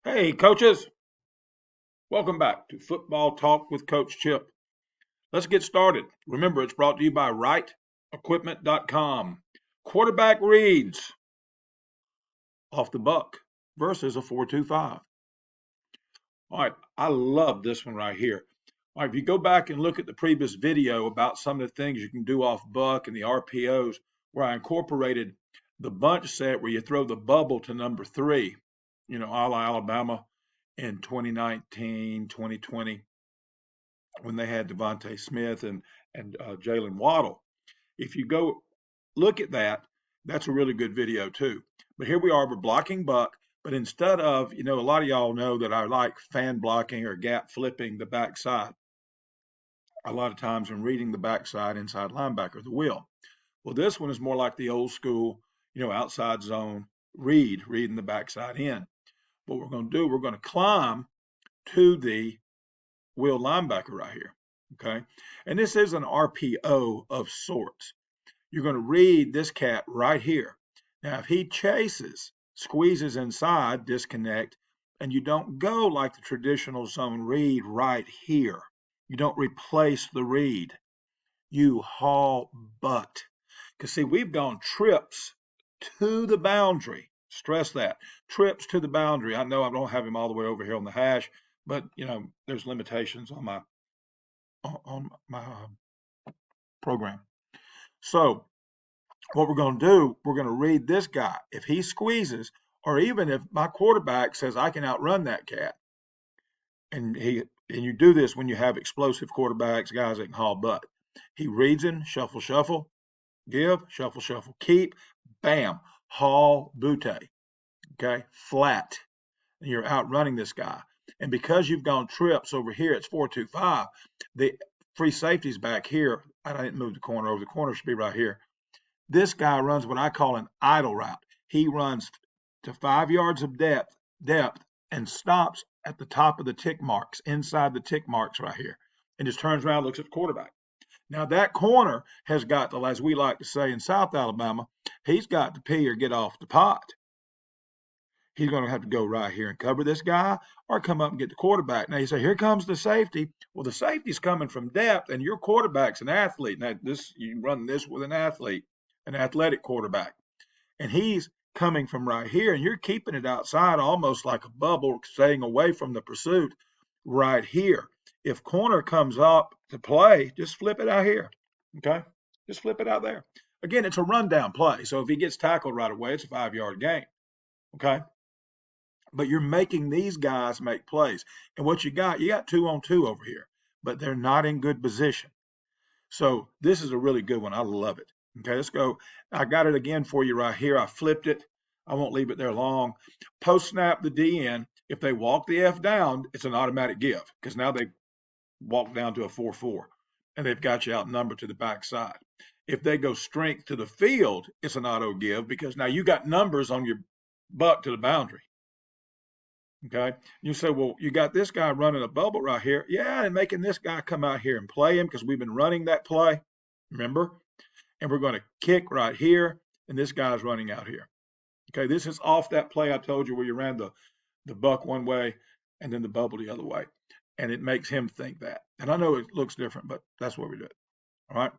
Hey, coaches, welcome back to Football Talk with Coach Chip. Let's get started. Remember, it's brought to you by RightEquipment.com. Quarterback reads off the buck versus a 4.25. All right, I love this one right here. All right, if you go back and look at the previous video about some of the things you can do off buck and the RPOs, where I incorporated the bunch set where you throw the bubble to number 3, a la Alabama in 2019, 2020, when they had Devontae Smith and Jalen Waddle. If you go look at that, that's a really good video too. But here we are, we're blocking buck, but instead of, a lot of y'all know that I like fan blocking or gap flipping the backside. A lot of times in reading the backside inside linebacker, the wheel. Well, this one is more like the old school, outside zone reading the backside in. What we're going to do, we're going to climb to the wheel linebacker right here. Okay. And this is an RPO of sorts. You're going to read this cat right here. Now, if he chases, squeezes inside, disconnect, and you don't go like the traditional zone read right here. You don't replace the read. You haul butt. Because, see, we've gone trips to the boundary. Stress that. Trips to the boundary. I know I don't have him all the way over here on the hash, but, there's limitations on my program. So what we're going to do, we're going to read this guy. If he squeezes, or even if my quarterback says I can outrun that cat, and you do this when you have explosive quarterbacks, guys that can haul butt. He reads in, shuffle, shuffle, give, shuffle, shuffle, keep, bam, haul, butte. Okay, flat. And you're outrunning this guy. And because you've gone trips over here, it's 4.25. The free safety's back here. I didn't move the corner over. The corner should be right here. This guy runs what I call an idle route. He runs to 5 yards of depth, and stops at the top of the tick marks, inside the tick marks right here, and just turns around, looks at the quarterback. Now that corner has got to, as we like to say in South Alabama, he's got to pee or get off the pot. He's going to have to go right here and cover this guy or come up and get the quarterback. Now you say, here comes the safety. Well, the safety's coming from depth, and your quarterback's an athlete. Now you run this with an athlete, an athletic quarterback, and he's coming from right here, and you're keeping it outside almost like a bubble, staying away from the pursuit right here. If corner comes up to play, just flip it out here. Okay, just flip it out there. Again, it's a rundown play, so if he gets tackled right away, it's a 5-yard gain. Okay, but you're making these guys make plays, and what you got 2-on-2 over here, but they're not in good position. So this is a really good one. I love it. Okay, let's go. I got it again for you right here. I flipped it. I won't leave it there long. Post snap the DN. If they walk the F down, it's an automatic give because now they walk down to a 4-4 and they've got you outnumbered to the backside. If they go strength to the field, it's an auto give because now you got numbers on your buck to the boundary. Okay, you say, well, you got this guy running a bubble right here. Yeah, and making this guy come out here and play him because we've been running that play. Remember? And we're going to kick right here, and this guy's running out here. Okay, this is off that play I told you where you ran the buck one way and then the bubble the other way. And it makes him think that. And I know it looks different, but that's what we do it. All right.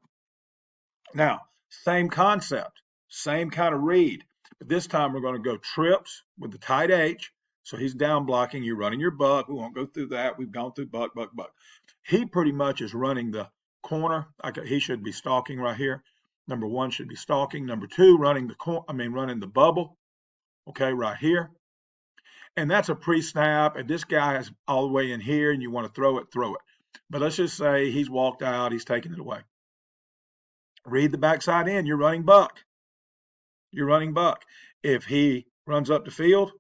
Now, same concept, same kind of read, but this time we're going to go trips with the tight H. So he's down blocking, you're running your buck. We won't go through that. We've gone through buck. He pretty much is running the corner. He should be stalking right here. Number 1 should be stalking. Number 2, running the bubble. Okay, right here. And that's a pre-snap. And this guy is all the way in here, and you want to throw it. But let's just say he's walked out. He's taking it away. Read the backside in. You're running buck. If he runs up the field,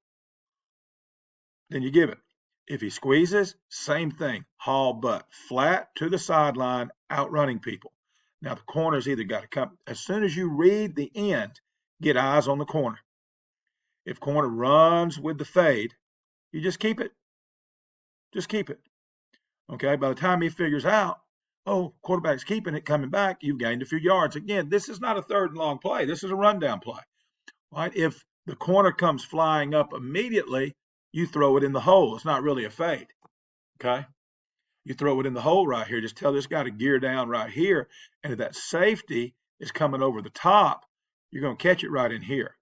then you give it. If he squeezes, same thing. Haul butt. Flat to the sideline, outrunning people. Now, the corner's either got to come. As soon as you read the end, get eyes on the corner. If corner runs with the fade, you just keep it. Okay, by the time he figures out, oh, quarterback's keeping it, coming back, you've gained a few yards. Again, this is not a 3rd and long play. This is a rundown play. Right? If the corner comes flying up immediately, you throw it in the hole. It's not really a fade. Okay. You throw it in the hole right here. Just tell this guy to gear down right here. And if that safety is coming over the top, you're going to catch it right in here.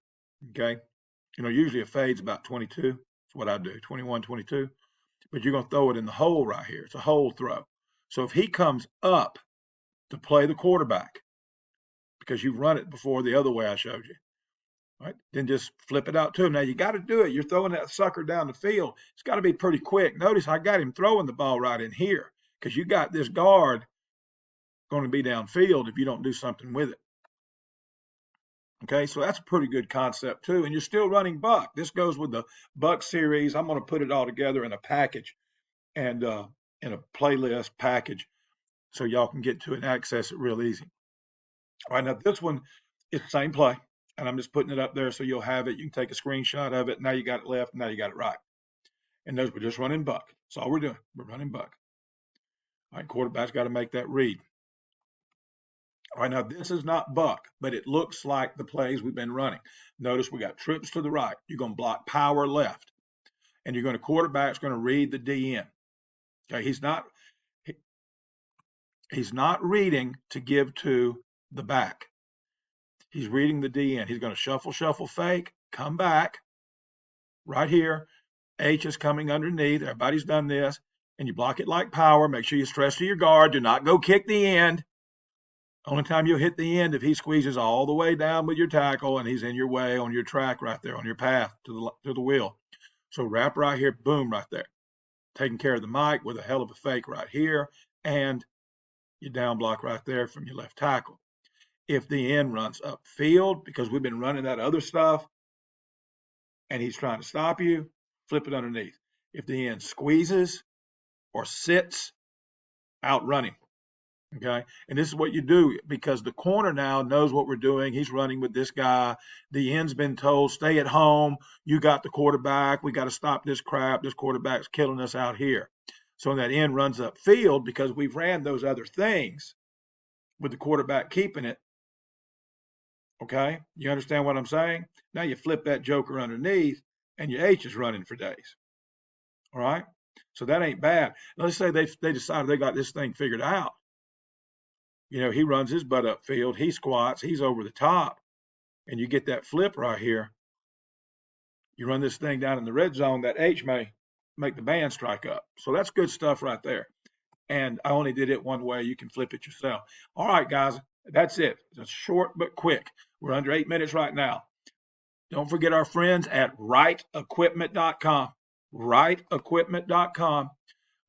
Okay. Usually a fade's about 22. That's what I do, 21, 22. But you're going to throw it in the hole right here. It's a hole throw. So if he comes up to play the quarterback, because you've run it before the other way I showed you, right? Then just flip it out to him. Now you got to do it. You're throwing that sucker down the field. It's got to be pretty quick. Notice I got him throwing the ball right in here because you got this guard going to be downfield if you don't do something with it. Okay, so that's a pretty good concept too. And you're still running buck. This goes with the buck series. I'm going to put it all together in a package and in a playlist package so y'all can get to it and access it real easy. All right, now this one is the same play, and I'm just putting it up there so you'll have it. You can take a screenshot of it. Now you got it left. Now you got it right. And those we're just running buck. That's all we're doing. We're running buck. All right, quarterback's got to make that read. All right, now this is not buck, but it looks like the plays we've been running. Notice we got trips to the right. You're going to block power left, and quarterback's going to read the DN. Okay, he's not reading to give to the back. He's reading the DN. He's going to shuffle, fake, come back right here. H is coming underneath. Everybody's done this. And you block it like power. Make sure you stress to your guard. Do not go kick the end. Only time you'll hit the end if he squeezes all the way down with your tackle and he's in your way on your track right there, on your path to the wheel. So wrap right here, boom, right there. Taking care of the mic with a hell of a fake right here. And you down block right there from your left tackle. If the end runs upfield, because we've been running that other stuff, and he's trying to stop you, flip it underneath. If the end squeezes or sits, outrun him. Okay, and this is what you do because the corner now knows what we're doing. He's running with this guy. The end's been told, stay at home. You got the quarterback. We got to stop this crap. This quarterback's killing us out here. So when that end runs upfield, because we've ran those other things with the quarterback keeping it, okay, you understand what I'm saying? Now you flip that joker underneath and your H is running for days. All right, so that ain't bad. Let's say they decided they got this thing figured out. He runs his butt upfield, he squats, he's over the top, and you get that flip right here. You run this thing down in the red zone, that H may make the band strike up. So that's good stuff right there. And I only did it one way. You can flip it yourself. All right, guys, that's it. It's short but quick. We're under 8 minutes right now. Don't forget our friends at rightequipment.com. Rightequipment.com.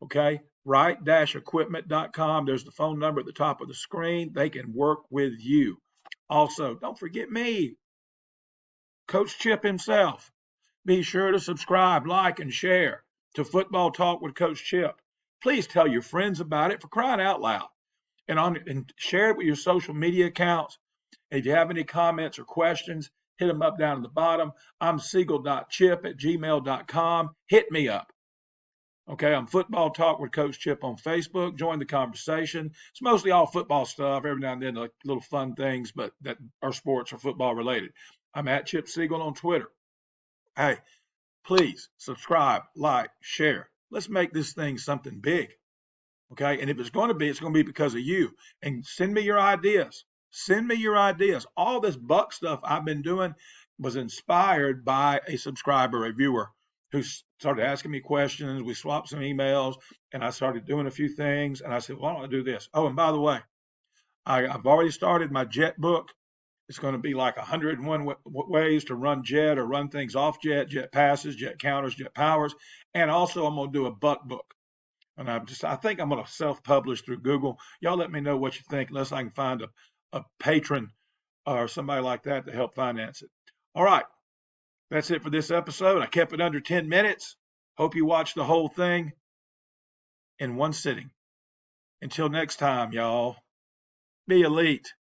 Okay, right-equipment.com. There's the phone number at the top of the screen. They can work with you. Also, don't forget me, Coach Chip himself. Be sure to subscribe, like, and share to Football Talk with Coach Chip. Please tell your friends about it, for crying out loud. And share it with your social media accounts. If you have any comments or questions, hit them up down at the bottom. I'm siegel.chip@gmail.com. Hit me up. Okay, I'm Football Talk with Coach Chip on Facebook. Join the conversation. It's mostly all football stuff. Every now and then, like little fun things, but that are sports or football related. I'm at Chip Siegel on Twitter. Hey, please subscribe, like, share. Let's make this thing something big. Okay, and if it's going to be because of you. And send me your ideas. Send me your ideas. All this buck stuff I've been doing was inspired by a subscriber, a viewer, who started asking me questions. We swapped some emails, and I started doing a few things. And I said, why don't I do this? Oh, and by the way, I've already started my jet book. It's going to be like 101 ways to run jet or run things off jet, jet passes, jet counters, jet powers. And also I'm going to do a buck book. And I think I'm going to self-publish through Google. Y'all let me know what you think, unless I can find a patron or somebody like that to help finance it. All right. That's it for this episode. I kept it under 10 minutes. Hope you watched the whole thing in one sitting. Until next time, y'all, be elite.